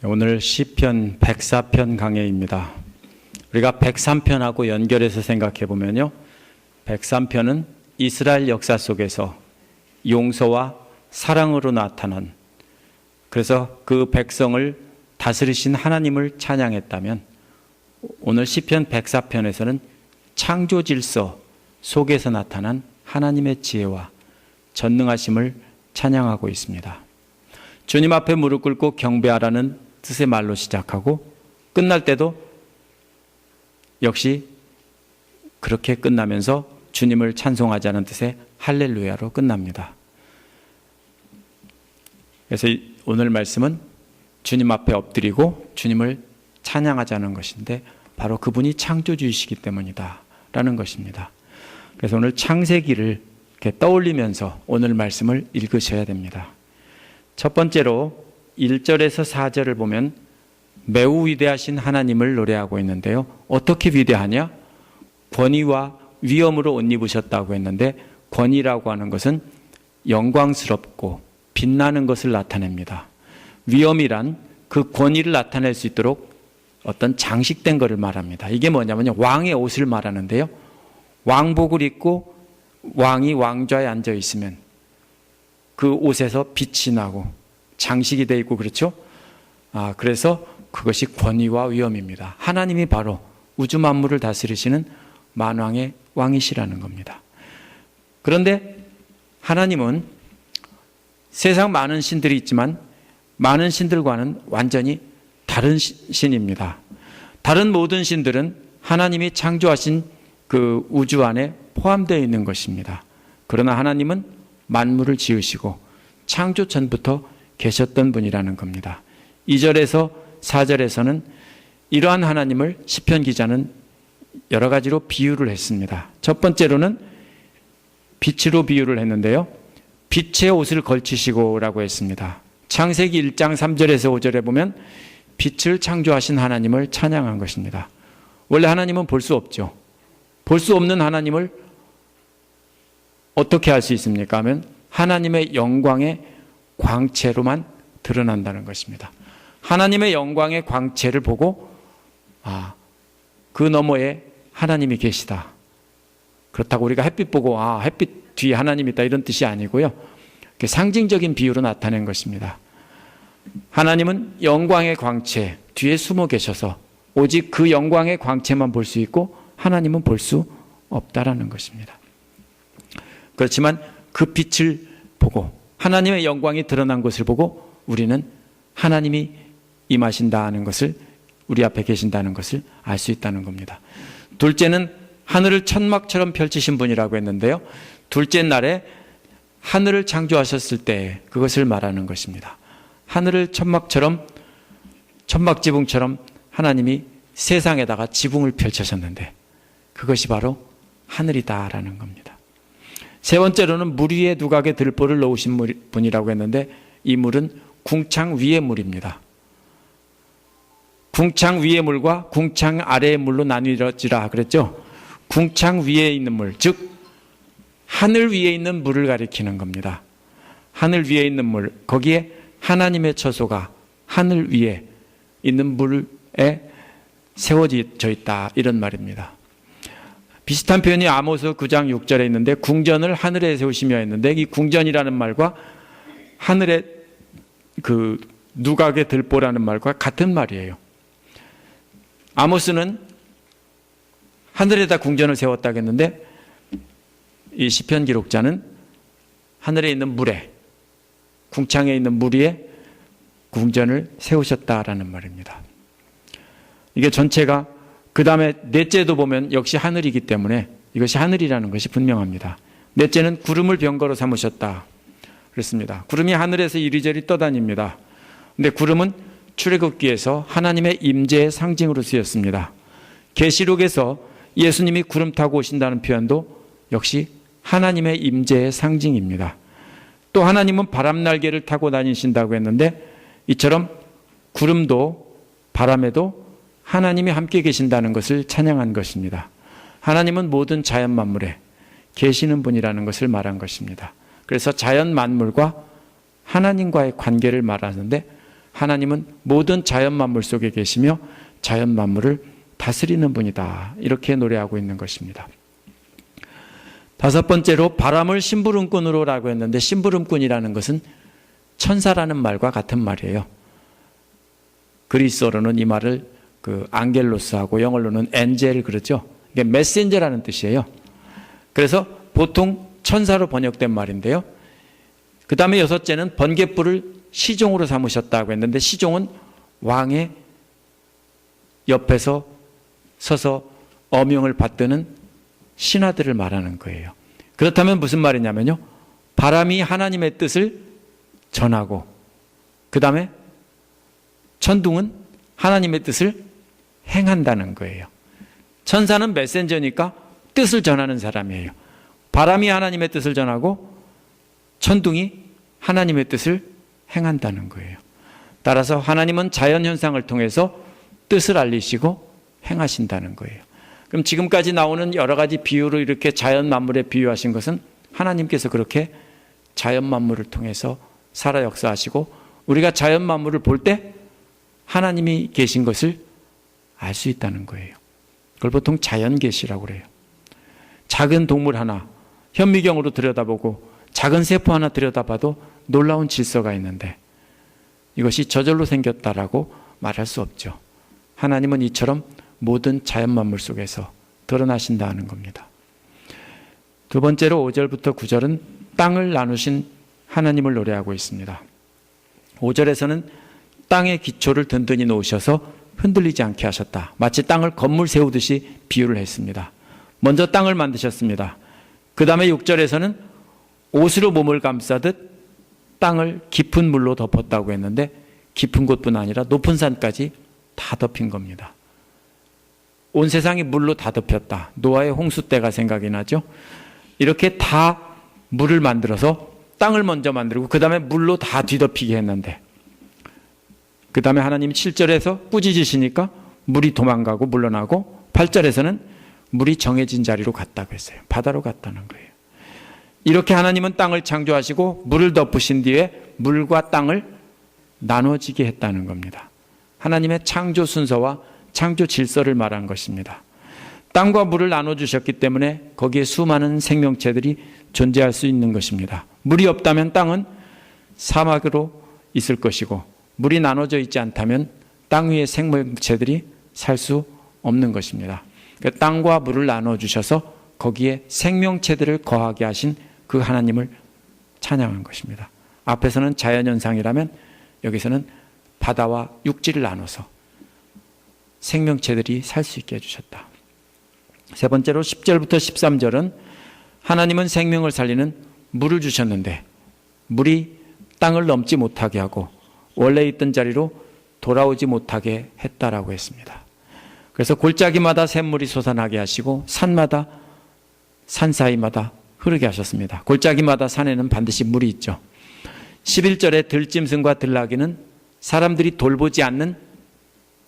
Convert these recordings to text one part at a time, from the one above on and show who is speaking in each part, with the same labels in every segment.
Speaker 1: 오늘 시편 104편 강해입니다. 우리가 103편하고 연결해서 생각해 보면요, 103편은 이스라엘 역사 속에서 용서와 사랑으로 나타난, 그래서 그 백성을 다스리신 하나님을 찬양했다면, 오늘 시편 104편에서는 창조 질서 속에서 나타난 하나님의 지혜와 전능하심을 찬양하고 있습니다. 주님 앞에 무릎 꿇고 경배하라는 뜻의 말로 시작하고 끝날 때도 역시 그렇게 끝나면서 주님을 찬송하자는 뜻의 할렐루야로 끝납니다. 그래서 오늘 말씀은 주님 앞에 엎드리고 주님을 찬양하자는 것인데, 바로 그분이 창조주이시기 때문이다 라는 것입니다. 그래서 오늘 창세기를 이렇게 떠올리면서 오늘 말씀을 읽으셔야 됩니다. 첫 번째로 1절에서 4절을 보면 매우 위대하신 하나님을 노래하고 있는데요, 어떻게 위대하냐? 권위와 위엄으로 옷 입으셨다고 했는데, 권위라고 하는 것은 영광스럽고 빛나는 것을 나타냅니다. 위엄이란 그 권위를 나타낼 수 있도록 어떤 장식된 것을 말합니다. 이게 뭐냐면요, 왕의 옷을 말하는데요, 왕복을 입고 왕이 왕좌에 앉아 있으면 그 옷에서 빛이 나고 장식이 되어 있고, 그렇죠? 그래서 그것이 권위와 위엄입니다. 하나님이 바로 우주 만물을 다스리시는 만왕의 왕이시라는 겁니다. 그런데 하나님은 세상 많은 신들이 있지만 많은 신들과는 완전히 다른 신입니다. 다른 모든 신들은 하나님이 창조하신 그 우주 안에 포함되어 있는 것입니다. 그러나 하나님은 만물을 지으시고 창조 전부터 계셨던 분이라는 겁니다. 2절에서 4절에서는 이러한 하나님을 시편 기자는 여러 가지로 비유를 했습니다. 첫 번째로는 빛으로 비유를 했는데요, 빛의 옷을 걸치시고 라고 했습니다. 창세기 1장 3절에서 5절에 보면 빛을 창조하신 하나님을 찬양한 것입니다. 원래 하나님은 볼 수 없죠. 볼 수 없는 하나님을 어떻게 할 수 있습니까 하면 하나님의 영광의 광채로만 드러난다는 것입니다. 하나님의 영광의 광채를 보고 그 너머에 하나님이 계시다. 그렇다고 우리가 햇빛 보고 햇빛 뒤에 하나님이 있다 이런 뜻이 아니고요, 상징적인 비유로 나타낸 것입니다. 하나님은 영광의 광채 뒤에 숨어 계셔서 오직 그 영광의 광채만 볼 수 있고 하나님은 볼 수 없다라는 것입니다. 그렇지만 그 빛을 보고 하나님의 영광이 드러난 것을 보고 우리는 하나님이 임하신다는 것을, 우리 앞에 계신다는 것을 알 수 있다는 겁니다. 둘째는 하늘을 천막처럼 펼치신 분이라고 했는데요, 둘째 날에 하늘을 창조하셨을 때 그것을 말하는 것입니다. 하늘을 천막처럼, 천막지붕처럼 하나님이 세상에다가 지붕을 펼쳐셨는데 그것이 바로 하늘이다라는 겁니다. 세 번째로는 물 위에 누각의 들보를 놓으신 분이라고 했는데, 이 물은 궁창 위의 물입니다. 궁창 위의 물과 궁창 아래의 물로 나뉘어지라 그랬죠. 궁창 위에 있는 물, 즉 하늘 위에 있는 물을 가리키는 겁니다. 하늘 위에 있는 물, 거기에 하나님의 처소가 하늘 위에 있는 물에 세워져 있다 이런 말입니다. 비슷한 표현이 아모스 9장 6절에 있는데, 궁전을 하늘에 세우시며 했는데, 이 궁전이라는 말과 하늘의 그 누각의 들보라는 말과 같은 말이에요. 아모스는 하늘에다 궁전을 세웠다고 했는데, 이 시편 기록자는 하늘에 있는 물에, 궁창에 있는 물 위에 궁전을 세우셨다라는 말입니다. 이게 전체가, 그 다음에 넷째도 보면 역시 하늘이기 때문에 이것이 하늘이라는 것이 분명합니다. 넷째는 구름을 병거로 삼으셨다 그랬습니다. 구름이 하늘에서 이리저리 떠다닙니다. 근데 구름은 출애굽기에서 하나님의 임재의 상징으로 쓰였습니다. 계시록에서 예수님이 구름 타고 오신다는 표현도 역시 하나님의 임재의 상징입니다. 또 하나님은 바람 날개를 타고 다니신다고 했는데, 이처럼 구름도 바람에도 하나님이 함께 계신다는 것을 찬양한 것입니다. 하나님은 모든 자연 만물에 계시는 분이라는 것을 말한 것입니다. 그래서 자연 만물과 하나님과의 관계를 말하는데, 하나님은 모든 자연 만물 속에 계시며 자연 만물을 다스리는 분이다. 이렇게 노래하고 있는 것입니다. 다섯 번째로 바람을 심부름꾼으로라고 했는데, 심부름꾼이라는 것은 천사라는 말과 같은 말이에요. 그리스어로는 이 말을 앙겔로스하고 영어로는 엔젤 그러죠. 이게 메신저라는 뜻이에요. 그래서 보통 천사로 번역된 말인데요. 그 다음에 여섯째는 번갯불을 시종으로 삼으셨다고 했는데, 시종은 왕의 옆에서 서서 어명을 받드는 신하들을 말하는 거예요. 그렇다면 무슨 말이냐면요, 바람이 하나님의 뜻을 전하고, 그 다음에 천둥은 하나님의 뜻을 행한다는 거예요. 천사는 메신저니까 뜻을 전하는 사람이에요. 바람이 하나님의 뜻을 전하고 천둥이 하나님의 뜻을 행한다는 거예요. 따라서 하나님은 자연현상을 통해서 뜻을 알리시고 행하신다는 거예요. 그럼 지금까지 나오는 여러 가지 비유로 이렇게 자연 만물에 비유하신 것은 하나님께서 그렇게 자연 만물을 통해서 살아 역사하시고, 우리가 자연 만물을 볼 때 하나님이 계신 것을 알 수 있다는 거예요. 그걸 보통 자연계시라고 그래요. 작은 동물 하나 현미경으로 들여다보고 작은 세포 하나 들여다봐도 놀라운 질서가 있는데, 이것이 저절로 생겼다라고 말할 수 없죠. 하나님은 이처럼 모든 자연 만물 속에서 드러나신다는 겁니다. 두 번째로 5절부터 9절은 땅을 나누신 하나님을 노래하고 있습니다. 5절에서는 땅의 기초를 든든히 놓으셔서 흔들리지 않게 하셨다. 마치 땅을 건물 세우듯이 비유를 했습니다. 먼저 땅을 만드셨습니다. 그 다음에 6절에서는 옷으로 몸을 감싸듯 땅을 깊은 물로 덮었다고 했는데, 깊은 곳뿐 아니라 높은 산까지 다 덮인 겁니다. 온 세상이 물로 다 덮였다. 노아의 홍수 때가 생각이 나죠. 이렇게 다 물을 만들어서 땅을 먼저 만들고 그 다음에 물로 다 뒤덮이게 했는데, 그 다음에 하나님이 7절에서 꾸짖으시니까 물이 도망가고 물러나고, 8절에서는 물이 정해진 자리로 갔다고 했어요. 바다로 갔다는 거예요. 이렇게 하나님은 땅을 창조하시고 물을 덮으신 뒤에 물과 땅을 나눠지게 했다는 겁니다. 하나님의 창조 순서와 창조 질서를 말한 것입니다. 땅과 물을 나눠주셨기 때문에 거기에 수많은 생명체들이 존재할 수 있는 것입니다. 물이 없다면 땅은 사막으로 있을 것이고, 물이 나눠져 있지 않다면 땅 위의 생명체들이 살 수 없는 것입니다. 땅과 물을 나눠주셔서 거기에 생명체들을 거하게 하신 그 하나님을 찬양한 것입니다. 앞에서는 자연현상이라면 여기서는 바다와 육지를 나눠서 생명체들이 살 수 있게 해주셨다. 세 번째로 10절부터 13절은 하나님은 생명을 살리는 물을 주셨는데, 물이 땅을 넘지 못하게 하고 원래 있던 자리로 돌아오지 못하게 했다라고 했습니다. 그래서 골짜기마다 샘물이 솟아나게 하시고 산마다, 산 사이마다 흐르게 하셨습니다. 골짜기마다 산에는 반드시 물이 있죠. 11절에 들짐승과 들나귀는 사람들이 돌보지 않는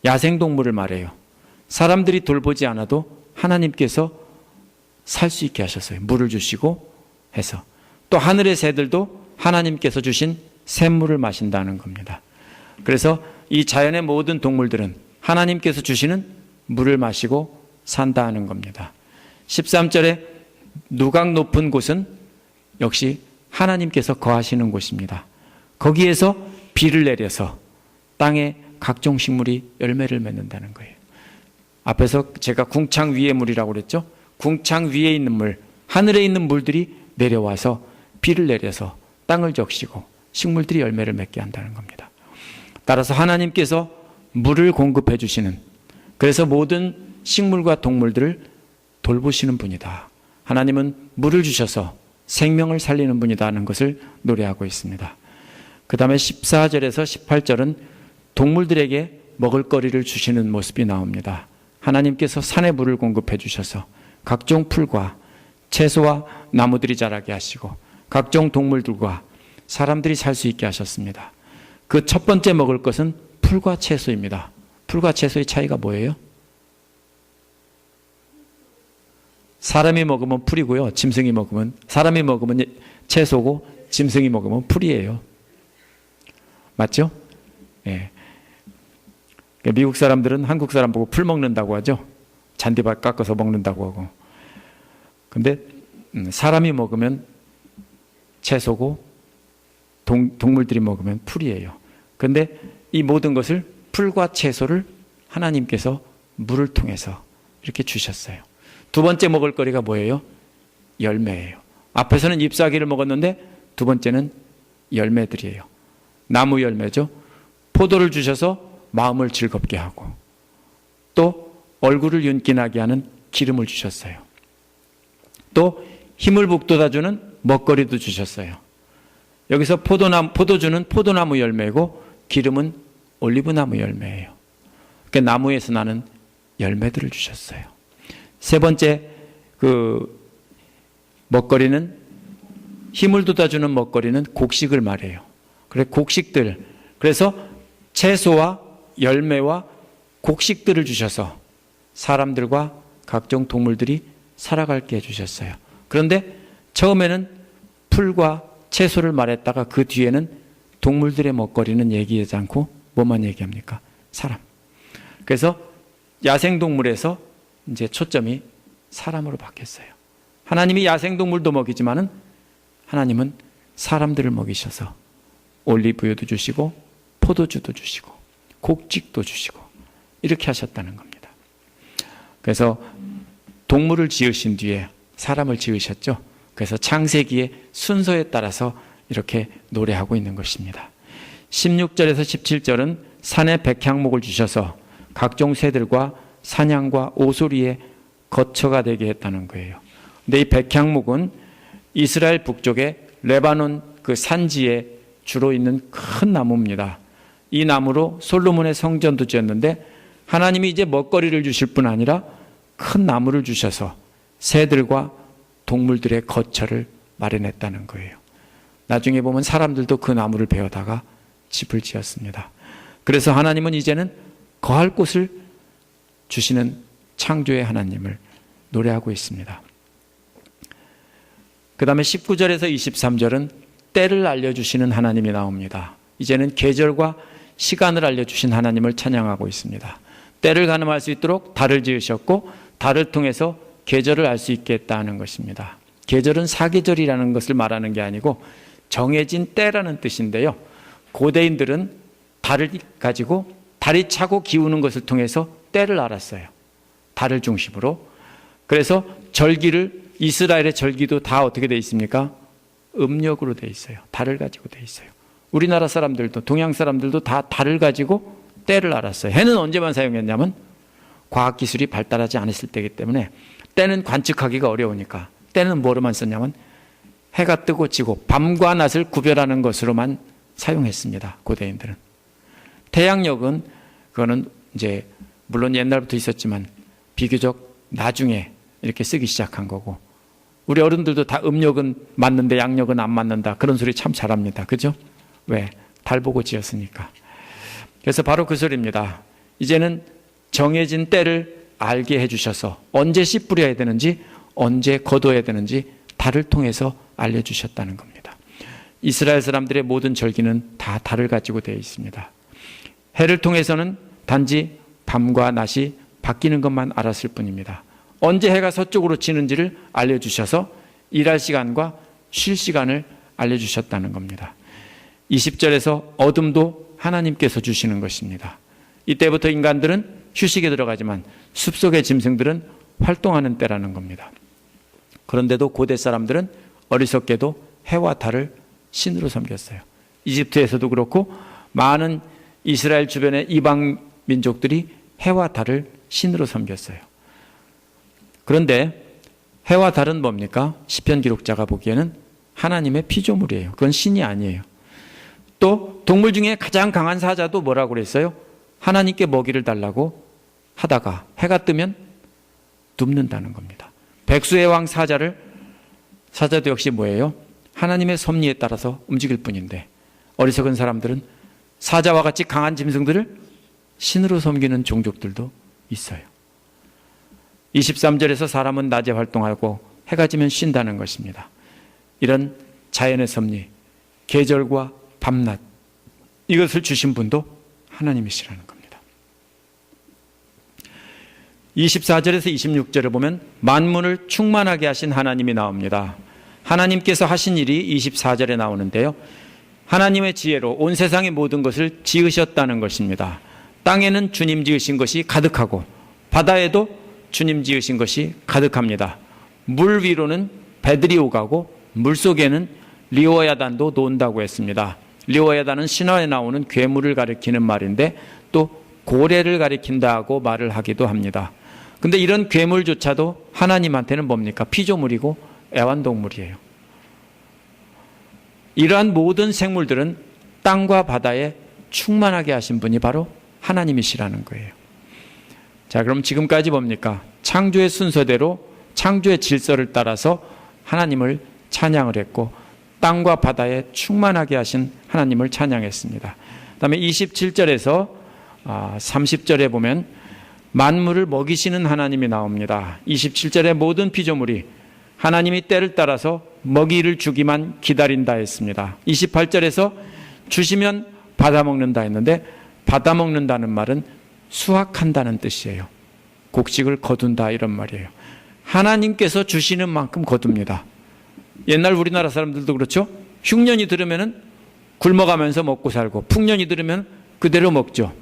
Speaker 1: 야생동물을 말해요. 사람들이 돌보지 않아도 하나님께서 살 수 있게 하셨어요. 물을 주시고 해서. 또 하늘의 새들도 하나님께서 주신 샘물을 마신다는 겁니다. 그래서 이 자연의 모든 동물들은 하나님께서 주시는 물을 마시고 산다는 겁니다. 13절에 누각 높은 곳은 역시 하나님께서 거하시는 곳입니다. 거기에서 비를 내려서 땅에 각종 식물이 열매를 맺는다는 거예요. 앞에서 제가 궁창 위의 물이라고 그랬죠. 궁창 위에 있는 물, 하늘에 있는 물들이 내려와서 비를 내려서 땅을 적시고 식물들이 열매를 맺게 한다는 겁니다. 따라서 하나님께서 물을 공급해 주시는, 그래서 모든 식물과 동물들을 돌보시는 분이다. 하나님은 물을 주셔서 생명을 살리는 분이다 하는 것을 노래하고 있습니다. 그 다음에 14절에서 18절은 동물들에게 먹을거리를 주시는 모습이 나옵니다. 하나님께서 산에 물을 공급해 주셔서 각종 풀과 채소와 나무들이 자라게 하시고 각종 동물들과 사람들이 살 수 있게 하셨습니다. 그 첫 번째 먹을 것은 풀과 채소입니다. 풀과 채소의 차이가 뭐예요? 사람이 먹으면 풀이고요. 짐승이 먹으면, 사람이 먹으면 채소고 짐승이 먹으면 풀이에요. 맞죠? 예. 미국 사람들은 한국 사람 보고 풀 먹는다고 하죠. 잔디밭 깎아서 먹는다고 하고. 근데 사람이 먹으면 채소고 동물들이 먹으면 풀이에요. 근데 이 모든 것을 풀과 채소를 하나님께서 물을 통해서 이렇게 주셨어요. 두 번째 먹을 거리가 뭐예요? 열매예요. 앞에서는 잎사귀를 먹었는데 두 번째는 열매들이에요. 나무 열매죠. 포도를 주셔서 마음을 즐겁게 하고 또 얼굴을 윤기나게 하는 기름을 주셨어요. 또 힘을 북돋아주는 먹거리도 주셨어요. 여기서 포도주는 포도나무 열매고 기름은 올리브나무 열매예요. 그러니까 나무에서 나는 열매들을 주셨어요. 세 번째 먹거리는 힘을 돋아주는 먹거리는 곡식을 말해요. 곡식들. 그래서 채소와 열매와 곡식들을 주셔서 사람들과 각종 동물들이 살아갈게 해주셨어요. 그런데 처음에는 풀과 채소를 말했다가 그 뒤에는 동물들의 먹거리는 얘기하지 않고 뭐만 얘기합니까? 사람. 그래서 야생동물에서 이제 초점이 사람으로 바뀌었어요. 하나님이 야생동물도 먹이지만은 하나님은 사람들을 먹이셔서 올리브유도 주시고 포도주도 주시고 곡식도 주시고 이렇게 하셨다는 겁니다. 그래서 동물을 지으신 뒤에 사람을 지으셨죠. 그래서 창세기의 순서에 따라서 이렇게 노래하고 있는 것입니다. 16절에서 17절은 산에 백향목을 주셔서 각종 새들과 사냥과 오소리의 거처가 되게 했다는 거예요. 근데 이 백향목은 이스라엘 북쪽의 레바논 그 산지에 주로 있는 큰 나무입니다. 이 나무로 솔로몬의 성전도 지었는데 하나님이 이제 먹거리를 주실 뿐 아니라 큰 나무를 주셔서 새들과 동물들의 거처를 마련했다는 거예요. 나중에 보면 사람들도 그 나무를 베어다가 집을 지었습니다. 그래서 하나님은 이제는 거할 곳을 주시는 창조의 하나님을 노래하고 있습니다. 그 다음에 19절에서 23절은 때를 알려주시는 하나님이 나옵니다. 이제는 계절과 시간을 알려주신 하나님을 찬양하고 있습니다. 때를 가늠할 수 있도록 달을 지으셨고 달을 통해서 계절을 알 수 있게 했다는 것입니다. 계절은 사계절이라는 것을 말하는 게 아니고 정해진 때라는 뜻인데요. 고대인들은 달을 가지고 달이 차고 기우는 것을 통해서 때를 알았어요. 달을 중심으로. 그래서 절기를 이스라엘의 절기도 다 어떻게 되어 있습니까? 음력으로 되어 있어요. 달을 가지고 되어 있어요. 우리나라 사람들도 동양 사람들도 다 달을 가지고 때를 알았어요. 해는 언제만 사용했냐면 과학기술이 발달하지 않았을 때이기 때문에 때는 관측하기가 어려우니까 때는 뭐로만 썼냐면 해가 뜨고 지고 밤과 낮을 구별하는 것으로만 사용했습니다. 고대인들은. 태양력은 그거는 이제 물론 옛날부터 있었지만 비교적 나중에 이렇게 쓰기 시작한 거고 우리 어른들도 다 음력은 맞는데 양력은 안 맞는다 그런 소리 참 잘합니다. 그죠? 왜? 달 보고 지었으니까. 그래서 바로 그 소리입니다. 이제는 정해진 때를 알게 해주셔서 언제 씨 뿌려야 되는지 언제 거둬야 되는지 달을 통해서 알려주셨다는 겁니다. 이스라엘 사람들의 모든 절기는 다 달을 가지고 되어 있습니다. 해를 통해서는 단지 밤과 낮이 바뀌는 것만 알았을 뿐입니다. 언제 해가 서쪽으로 지는지를 알려주셔서 일할 시간과 쉴 시간을 알려주셨다는 겁니다. 20절에서 어둠도 하나님께서 주시는 것입니다. 이때부터 인간들은 휴식에 들어가지만 숲속의 짐승들은 활동하는 때라는 겁니다. 그런데도 고대 사람들은 어리석게도 해와 달을 신으로 섬겼어요. 이집트에서도 그렇고 많은 이스라엘 주변의 이방 민족들이 해와 달을 신으로 섬겼어요. 그런데 해와 달은 뭡니까? 시편 기록자가 보기에는 하나님의 피조물이에요. 그건 신이 아니에요. 또 동물 중에 가장 강한 사자도 뭐라고 그랬어요? 하나님께 먹이를 달라고 하다가 해가 뜨면 눕는다는 겁니다. 백수의 왕 사자도 역시 뭐예요? 하나님의 섭리에 따라서 움직일 뿐인데 어리석은 사람들은 사자와 같이 강한 짐승들을 신으로 섬기는 종족들도 있어요. 23절에서 사람은 낮에 활동하고 해가 지면 쉰다는 것입니다. 이런 자연의 섭리, 계절과 밤낮 이것을 주신 분도 하나님이시라는 겁니다. 24절에서 26절을 보면 만물을 충만하게 하신 하나님이 나옵니다. 하나님께서 하신 일이 24절에 나오는데요. 하나님의 지혜로 온 세상의 모든 것을 지으셨다는 것입니다. 땅에는 주님 지으신 것이 가득하고 바다에도 주님 지으신 것이 가득합니다. 물 위로는 배들이 오가고 물 속에는 리오야단도 논다고 했습니다. 리오야단은 신화에 나오는 괴물을 가리키는 말인데 또 고래를 가리킨다고 말을 하기도 합니다. 근데 이런 괴물조차도 하나님한테는 뭡니까? 피조물이고 애완동물이에요. 이러한 모든 생물들은 땅과 바다에 충만하게 하신 분이 바로 하나님이시라는 거예요. 자, 그럼 지금까지 뭡니까? 창조의 순서대로 창조의 질서를 따라서 하나님을 찬양을 했고 땅과 바다에 충만하게 하신 하나님을 찬양했습니다. 그다음에 27절에서 30절에 보면 만물을 먹이시는 하나님이 나옵니다. 27절에 모든 피조물이 하나님이 때를 따라서 먹이를 주기만 기다린다 했습니다. 28절에서 주시면 받아먹는다 했는데 받아먹는다는 말은 수확한다는 뜻이에요. 곡식을 거둔다 이런 말이에요. 하나님께서 주시는 만큼 거둡니다. 옛날 우리나라 사람들도 그렇죠. 흉년이 들으면 굶어가면서 먹고 살고 풍년이 들으면 그대로 먹죠.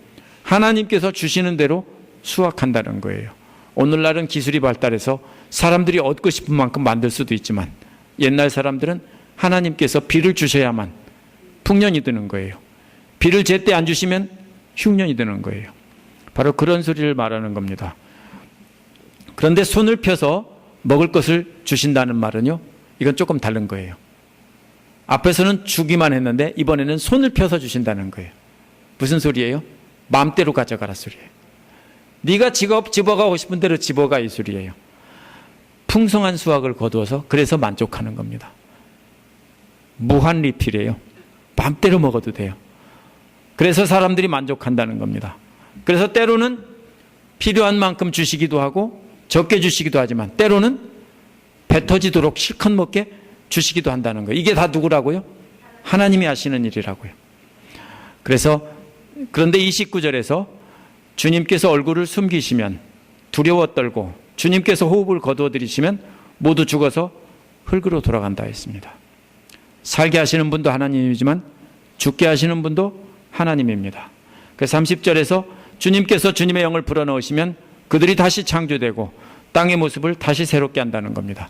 Speaker 1: 하나님께서 주시는 대로 수확한다는 거예요. 오늘날은 기술이 발달해서 사람들이 얻고 싶은 만큼 만들 수도 있지만 옛날 사람들은 하나님께서 비를 주셔야만 풍년이 드는 거예요. 비를 제때 안 주시면 흉년이 드는 거예요. 바로 그런 소리를 말하는 겁니다. 그런데 손을 펴서 먹을 것을 주신다는 말은요, 이건 조금 다른 거예요. 앞에서는 주기만 했는데 이번에는 손을 펴서 주신다는 거예요. 무슨 소리예요? 마음대로 가져가라 소리예요. 네가 집어가고 싶은 대로 집어가 이 소리예요. 풍성한 수확을 거두어서 그래서 만족하는 겁니다. 무한 리필이에요. 마음대로 먹어도 돼요. 그래서 사람들이 만족한다는 겁니다. 그래서 때로는 필요한 만큼 주시기도 하고 적게 주시기도 하지만 때로는 배 터지도록 실컷 먹게 주시기도 한다는 거예요. 이게 다 누구라고요? 하나님이 하시는 일이라고요. 그런데 29절에서 주님께서 얼굴을 숨기시면 두려워 떨고 주님께서 호흡을 거두어 들이시면 모두 죽어서 흙으로 돌아간다 했습니다. 살게 하시는 분도 하나님이지만 죽게 하시는 분도 하나님입니다. 그래서 30절에서 주님께서 주님의 영을 불어넣으시면 그들이 다시 창조되고 땅의 모습을 다시 새롭게 한다는 겁니다.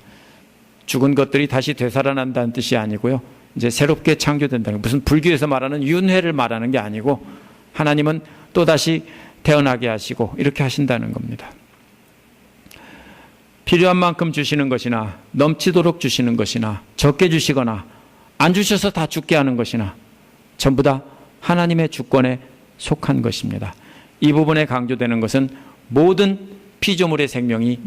Speaker 1: 죽은 것들이 다시 되살아난다는 뜻이 아니고요. 이제 새롭게 창조된다는, 무슨 불교에서 말하는 윤회를 말하는 게 아니고 하나님은 또다시 태어나게 하시고 이렇게 하신다는 겁니다. 필요한 만큼 주시는 것이나 넘치도록 주시는 것이나 적게 주시거나 안 주셔서 다 죽게 하는 것이나 전부 다 하나님의 주권에 속한 것입니다. 이 부분에 강조되는 것은 모든 피조물의 생명이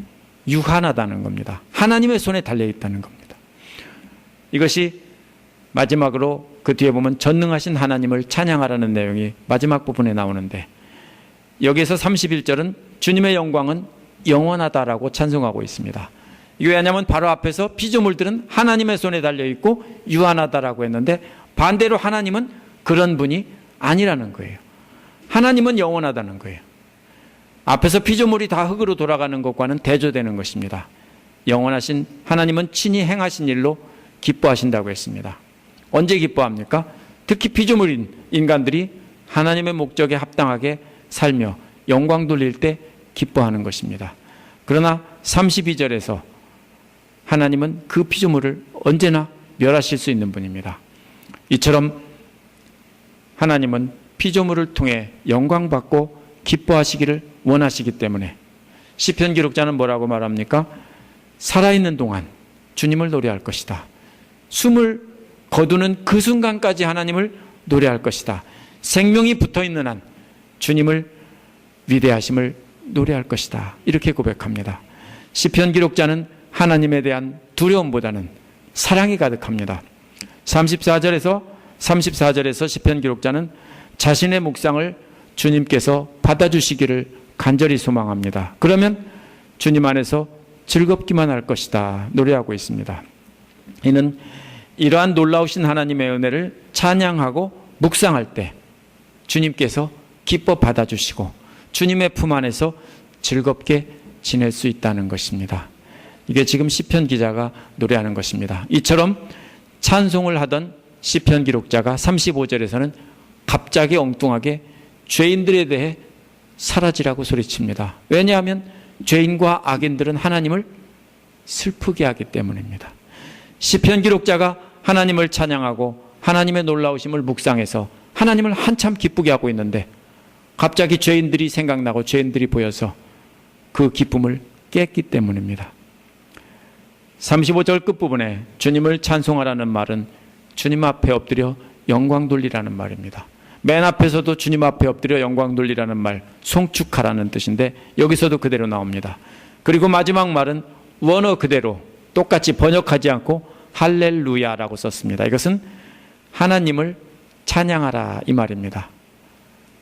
Speaker 1: 유한하다는 겁니다. 하나님의 손에 달려있다는 겁니다. 이것이 마지막으로 그 뒤에 보면 전능하신 하나님을 찬양하라는 내용이 마지막 부분에 나오는데 여기에서 31절은 주님의 영광은 영원하다라고 찬송하고 있습니다. 이게 왜냐하면 바로 앞에서 피조물들은 하나님의 손에 달려있고 유한하다라고 했는데 반대로 하나님은 그런 분이 아니라는 거예요. 하나님은 영원하다는 거예요. 앞에서 피조물이 다 흙으로 돌아가는 것과는 대조되는 것입니다. 영원하신 하나님은 친히 행하신 일로 기뻐하신다고 했습니다. 언제 기뻐합니까? 특히 피조물인 인간들이 하나님의 목적에 합당하게 살며 영광 돌릴 때 기뻐하는 것입니다. 그러나 32절에서 하나님은 그 피조물을 언제나 멸하실 수 있는 분입니다. 이처럼 하나님은 피조물을 통해 영광받고 기뻐하시기를 원하시기 때문에 시편 기록자는 뭐라고 말합니까? 살아있는 동안 주님을 노래할 것이다. 숨을 거두는 그 순간까지 하나님을 노래할 것이다. 생명이 붙어있는 한 주님을 위대하심을 노래할 것이다. 이렇게 고백합니다. 시편 기록자는 하나님에 대한 두려움보다는 사랑이 가득합니다. 34절에서 시편 기록자는 자신의 묵상을 주님께서 받아주시기를 간절히 소망합니다. 그러면 주님 안에서 즐겁기만 할 것이다 노래하고 있습니다. 이는 이러한 놀라우신 하나님의 은혜를 찬양하고 묵상할 때 주님께서 기뻐 받아주시고 주님의 품 안에서 즐겁게 지낼 수 있다는 것입니다. 이게 지금 시편 기자가 노래하는 것입니다. 이처럼 찬송을 하던 시편 기록자가 35절에서는 갑자기 엉뚱하게 죄인들에 대해 사라지라고 소리칩니다. 왜냐하면 죄인과 악인들은 하나님을 슬프게 하기 때문입니다. 시편 기록자가 하나님을 찬양하고 하나님의 놀라우심을 묵상해서 하나님을 한참 기쁘게 하고 있는데 갑자기 죄인들이 생각나고 죄인들이 보여서 그 기쁨을 깼기 때문입니다. 35절 끝부분에 주님을 찬송하라는 말은 주님 앞에 엎드려 영광 돌리라는 말입니다. 맨 앞에서도 주님 앞에 엎드려 영광 돌리라는 말, 송축하라는 뜻인데 여기서도 그대로 나옵니다. 그리고 마지막 말은 원어 그대로 똑같이 번역하지 않고 할렐루야라고 썼습니다. 이것은 하나님을 찬양하라 이 말입니다.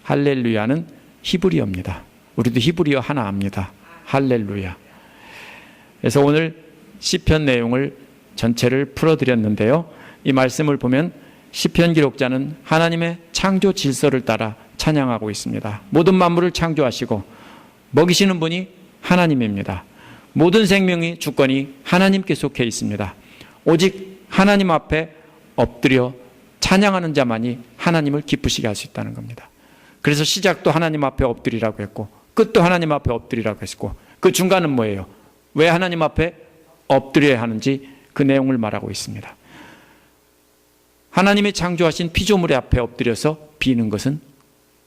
Speaker 1: 할렐루야는 히브리어입니다. 우리도 히브리어 하나 압니다. 할렐루야. 그래서 오늘 시편 내용을 전체를 풀어드렸는데요. 이 말씀을 보면 시편 기록자는 하나님의 창조 질서를 따라 찬양하고 있습니다. 모든 만물을 창조하시고 먹이시는 분이 하나님입니다. 모든 생명의 주권이 하나님께 속해 있습니다. 오직 하나님 앞에 엎드려 찬양하는 자만이 하나님을 기쁘시게 할 수 있다는 겁니다. 그래서 시작도 하나님 앞에 엎드리라고 했고 끝도 하나님 앞에 엎드리라고 했고 그 중간은 뭐예요? 왜 하나님 앞에 엎드려야 하는지 그 내용을 말하고 있습니다. 하나님이 창조하신 피조물의 앞에 엎드려서 비는 것은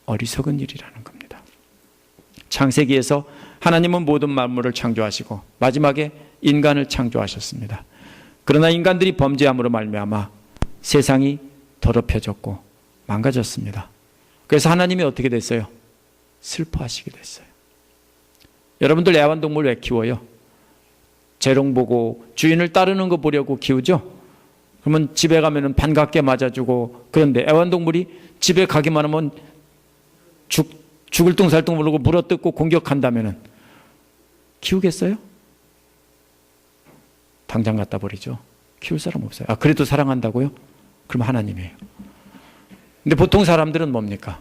Speaker 1: 어리석은 일이라는 겁니다. 창세기에서 하나님은 모든 만물을 창조하시고 마지막에 인간을 창조하셨습니다. 그러나 인간들이 범죄함으로 말미암아 세상이 더럽혀졌고 망가졌습니다. 그래서 하나님이 어떻게 됐어요? 슬퍼하시게 됐어요. 여러분들 애완동물 왜 키워요? 재롱 보고 주인을 따르는 거 보려고 키우죠? 그러면 집에 가면은 반갑게 맞아주고 그런데 애완동물이 집에 가기만 하면 죽을 둥살둥 모르고 물어뜯고 공격한다면은 키우겠어요? 당장 갖다 버리죠. 키울 사람 없어요. 아, 그래도 사랑한다고요? 그럼 하나님이에요. 근데 보통 사람들은 뭡니까?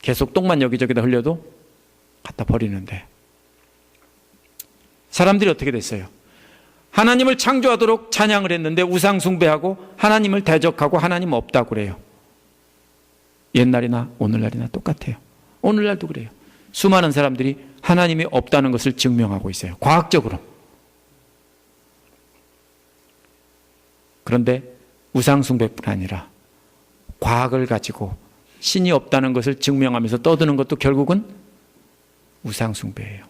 Speaker 1: 계속 똥만 여기저기다 흘려도 갖다 버리는데 사람들이 어떻게 됐어요? 하나님을 창조하도록 찬양을 했는데 우상 숭배하고 하나님을 대적하고 하나님 없다고 그래요. 옛날이나 오늘날이나 똑같아요. 오늘날도 그래요. 수많은 사람들이 하나님이 없다는 것을 증명하고 있어요. 과학적으로. 그런데 우상 숭배뿐 아니라 과학을 가지고 신이 없다는 것을 증명하면서 떠드는 것도 결국은 우상 숭배예요.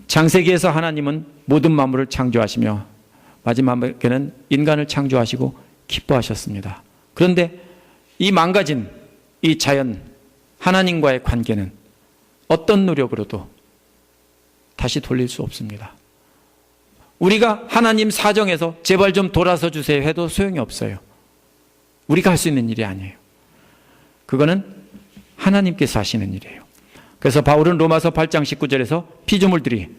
Speaker 1: 창세기에서 하나님은 모든 만물을 창조하시며 마지막에는 인간을 창조하시고 기뻐하셨습니다. 그런데 이 망가진 이 자연, 하나님과의 관계는 어떤 노력으로도 다시 돌릴 수 없습니다. 우리가 하나님 사정에서 제발 좀 돌아서 주세요 해도 소용이 없어요. 우리가 할 수 있는 일이 아니에요. 그거는 하나님께서 하시는 일이에요. 그래서 바울은 로마서 8장 19절에서 피조물들이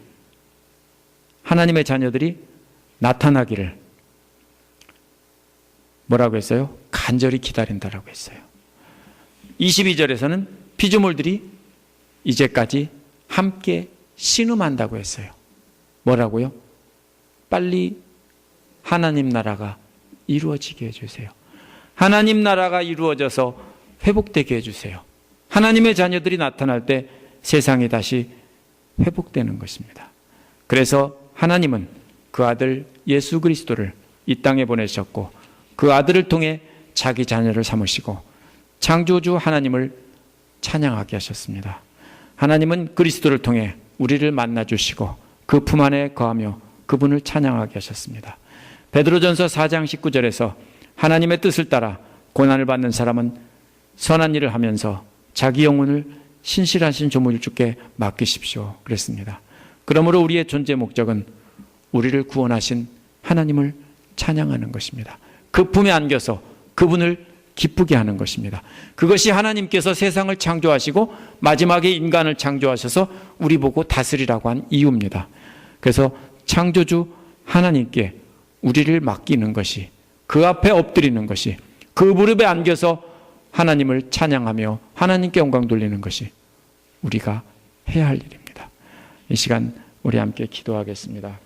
Speaker 1: 하나님의 자녀들이 나타나기를 뭐라고 했어요? 간절히 기다린다라고 했어요. 22절에서는 피조물들이 이제까지 함께 신음한다고 했어요. 뭐라고요? 빨리 하나님 나라가 이루어지게 해주세요. 하나님 나라가 이루어져서 회복되게 해주세요. 하나님의 자녀들이 나타날 때 세상이 다시 회복되는 것입니다. 그래서 하나님은 그 아들 예수 그리스도를 이 땅에 보내셨고 그 아들을 통해 자기 자녀를 삼으시고 창조주 하나님을 찬양하게 하셨습니다. 하나님은 그리스도를 통해 우리를 만나주시고 그 품 안에 거하며 그분을 찬양하게 하셨습니다. 베드로전서 4장 19절에서 하나님의 뜻을 따라 고난을 받는 사람은 선한 일을 하면서 자기 영혼을 신실하신 조물주께 맡기십시오 그랬습니다. 그러므로 우리의 존재 목적은 우리를 구원하신 하나님을 찬양하는 것입니다. 그 품에 안겨서 그분을 기쁘게 하는 것입니다. 그것이 하나님께서 세상을 창조하시고 마지막에 인간을 창조하셔서 우리 보고 다스리라고 한 이유입니다. 그래서 창조주 하나님께 우리를 맡기는 것이, 그 앞에 엎드리는 것이, 그 무릎에 안겨서 하나님을 찬양하며 하나님께 영광 돌리는 것이 우리가 해야 할 일입니다. 이 시간 우리 함께 기도하겠습니다.